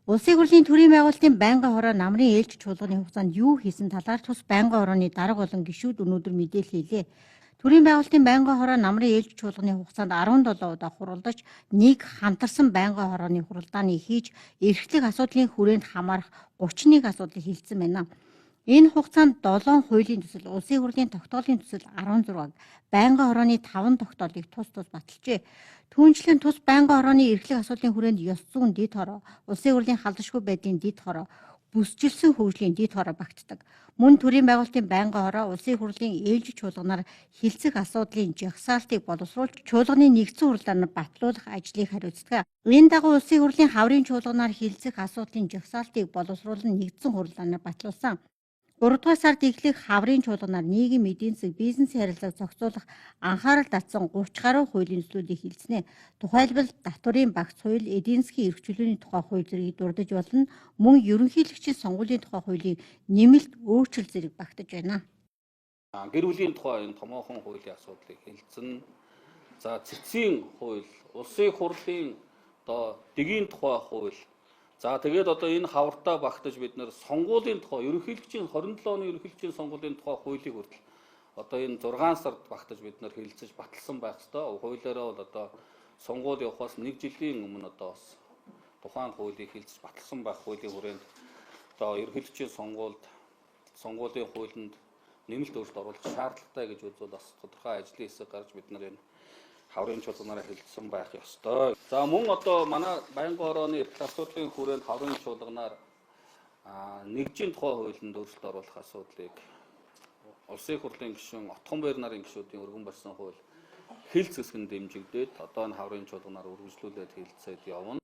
Улсын хурлын төрийн байгуулалтын байнгын хороо намрын ээлж чуулганы хугацаанд юу хийсэн талаар тус байнгын хорооны дарга болон гишүүд өнөөдөр мэдээлэл хийлээ. Төрийн байгуулалтын байнгын хороо намрын ээлж чуулганы хугацаанд 17 удаа хуралдаж нэг хамтарсан байнгын хорооны хуралдааны хийж эрхлэх асуудлын хүрээнд хамаарах 31 асуудлыг хэлсэн байна. Энэ хугацаанд 7 хуулийн төсөл, улсын хурлын тогтоолын төсөл 16-г, байнгын хорооны 5 тогтоолыг тус баталжээ. Түүнчлэн тус байнгын хорооны эрхлэх асуудлын хүрээнд ёс зүйн дэд хороо, улсын хурлын халдшгүй байдлын дэд хороо, бүсчилсэн хөгжлийн дэд хороо багтдаг. Мөн төрийн байгуулалтын байнгын хороо улсын хурлын ээлж чуулганаар хилцэх асуудлын жагсаалтыг боловсруулж чуулганы нэгдсэн хурлаар батлуулах ажлыг хариуцдаг. Энэ дагуу улсын хурлын хаврын чуулганаар хилцэх асуудлын жагсаалтыг боловсруулан нэгдсэн хурлаар батлуулсан. 3 дугаар сард эхлэх хаврын чуулганаар нийгмийн эдийн засаг, бизнесийн харилцааг зохицуулах анхаарал татсан 30 гаруй хуулийн төслүүдийг хэлснэ. Тухайлбал татварын багц хууль, эдийн засгийн эрх чөлөөний тухай хууль зэргийг дурдж болно. Мөн ерөнхийлөгчийн сонгуулийн тухай хуулийн нэмэлт өөрчлөлт зэрэг багтаж байна. Гэр бүлийн тухай энэ томоохон хуулийн асуудлыг хэлсэн. За цэцгийн хууль, улсын хурлын дэгийн тухай хууль. За тэгээд энэ хавартаа багтаж бид нэр сонгуулийн тухай ерөнхийлөгчийн 27 оны ерөнхийлөгчийн сонгуулийн тухай хуулийг хүртэл энэ 6 сард багтаж бид нэр хэлэлцэж баталсан байх ёстой. Хуулиараа бол сонгуул явахаас 1 жилийн өмнө бас тухайн хуулийг хэлэлцэж баталсан байх хуулийн хүрээнд ерөнхийлөгчийн сонгуулийн хуулинд нэмэлт өөрчлөлт оруулах шаардлагатай гэж үзвэл бас тодорхой ажлын хэсэг гарч бид нар энэ хаврын чуулганаараа хэлэлцсэн байх ёстой. За мөн манай байнгын хорооны эрхлэх асуудлын хүрээнд хаврын чуулганаар нэгжийн тухай хуулинд өөрчлөлт оруулах асуудлыг улсын хурлын гишүүн Отхон Баяр нарын гишүүдийн өргөн барьсан хууль хэлц хэсгэнд дэмжигдээд энэ хаврын чуулганаар үргэлжлүүлээд хэлэлцээд явна.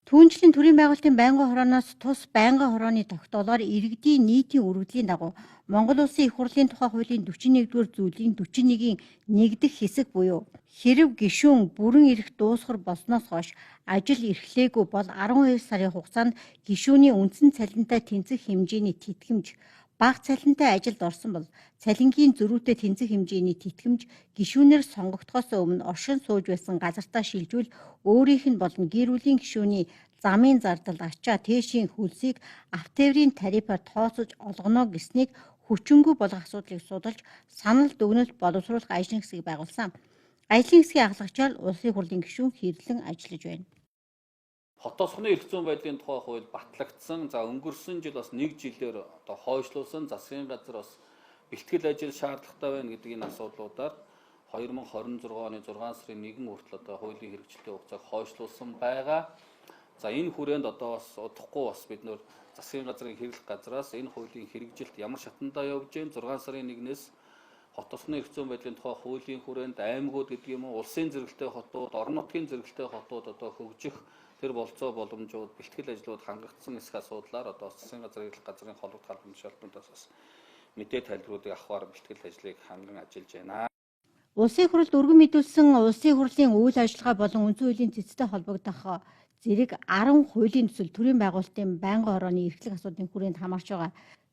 Түүнчлэн төрийн байгуулалтын байнгын хорооноос тус байнгын хорооны тогтоолоор иргэдийн нийтийн өргөдлийн дагуу Монгол Улсын их хурлын тухай хуулийн 41-р зүйлийн 41-ийн нэгдэх хэсэг буюу хэрэв гишүүн бүрэн эрх дуусгар болсноос хойш ажил эрхлээгүй бол 12 сарын хугацаанд гишүүний үндсэн цалинтай тэнцэх хэмжээний тэтгэмж, бага цалинтай ажилд орсон бол цалингийн зөрүүтэй тэнцэх хэмжээний тэтгэмж гишүүнээр сонгогдохоос өмнө оршин сууж байсан газартаа шилжүүл өөрийнх нь болон гэр бүлийн гишүүний замын зардал, ачаа, тээшийн хөлсийг автоврын тарифаар тооцож олгоно гэснийг хүчингүй болох асуудлыг судалж санал дүгнэлт боловсруулах ажлын хэсгийг байгуулсан. Ажлын хэсгийн ахлагчаар улсын хурлын гишүүн хэрлэн ажиллаж байна. Хот тосгоны эрх зүйн байдлын тухай хууль батлагдсан. За өнгөрсөн жил бас 1 жилээр хойшлуулсан. Засгийн газар бас бэлтгэл ажил шаардлагатай байна гэдэг энэ асуудлуудаар 2026 оны 6 сарын 1 хүртэл хуулийн хэрэгжилтийн хугацааг хойшлуулсан байгаа. За энэ хүрээнд бас удахгүй бас бид нөр засгийн газрын хэрэглэх газраас энэ хуулийн хэрэгжилт ямар шатандаа явж байна 6 сарын 1-ээс хот тосгоны эрх зүйн байдлын тухай хуулийн хүрээнд аймагуд гэдэг юм уу улсын зэрэгтэй хотууд, орон нутгийн зэрэгтэй хотууд хөгжих тэр болцоо боломжууд, бэлтгэл ажлууд хангагдсан эсэх асуудлаар засгийн газрын хэрэглэх газрын холбогд халбан тушаалтнуудаас бас мэдээ тайлбаруудыг авахар бэлтгэл ажлыг ханган ажиллаж байна. Улсын хурлд өргөн мэдүүлсэн улсын хурлын үйл ажиллагаа болон үндсэн хуулийн цэцтэй холбогдох зэрэг 10 хуулийн төсөл төрийн байгуулалтын байнгын хорооны эрхлэх асуудлын хүрээнд хамаарч байгаа.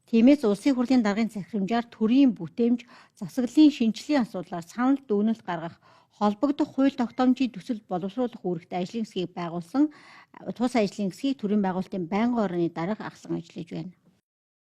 Тиймээс улсын хурлын даргын захирамжаар төрийн бүтээмж, засаглалын шинжилгээний асуудлаар санал дүгнэлт гаргах, холбогдох хууль тогтоомжийн төсөл боловсруулах үүрэгт ажлын хэсгийг байгуулсан. Тус ажлын хэсгийг төрийн байгуулалтын байнгын хорооны дарга ахлан ажиллаж байна.